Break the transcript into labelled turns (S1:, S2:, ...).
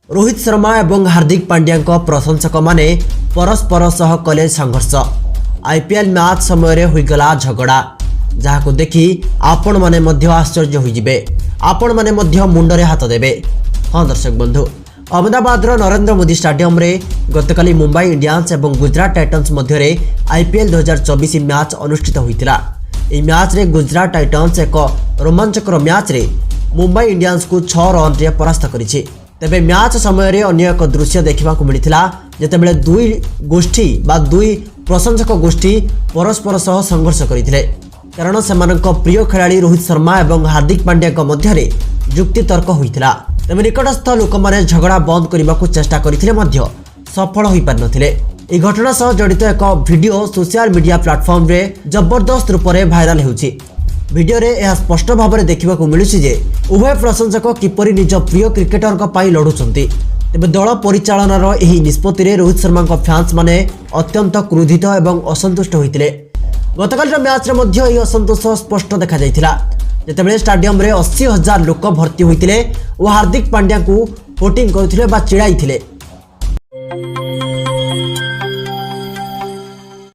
S1: रोहित शर्मा और हार्दिक पांड्या प्रशंसक माने परस्पर सह कले संघर्ष। आईपीएल मैच समय होइगला झगड़ा जहां देखि आपण माने मध्य आश्चर्य होइजिबे, आपण माने मध्य मुंडरे हाथ देबे। हाँ दर्शक बंधु, अहमदाबाद नरेंद्र मोदी स्टेडियम रे गतकाली मुंबई इंडियंस और गुजरात टाइटन्स मध्य आईपीएल 2024 मैच अनुष्ठित होइतिला। एही मैच रे गुजरात टाइटन्स एक रोमांचकर मैच रे मुंबई इंडियंस को 6 रन रे परास्त करिछि। तेबे मैच समय अन्य एक दृश्य देखा मिलता जितेबाला दुई गोष्ठी बा दुई प्रशंसक गोष्ठी परस्पर सह संघर्ष करते, कारण से प्रिय खेलाड़ी रोहित शर्मा और हार्दिक पांड्या मध्य जुक्ति तर्क होता। तेज निकटस्थ लोक मैंने झगड़ा बंद करने को चेष्टा करते सफल हो पार नथिले। यह घटना सह जड़ित एक वीडियो सोशल मीडिया प्लेटफॉर्म रे जबरदस्त रूप से भाइराल होउछि। वीडियो रे यह स्पष्ट भाव में देखा मिलूँ जे उभय प्रशंसक किपरि निज प्रिय क्रिकेटर लड़ुंट। तेज दल परिचालनार यह निष्पत्ति रोहित शर्मा फैंस माने अत्यंत क्रोधित और असंतुष्ट होते। गतकाल मैच रे यह असंतोष स्पष्ट देखा जितेबाला स्टेडियम रे 80,000 लोक भर्ती होते और हार्दिक पांड्या को वोटिंग करते चिड़ाई।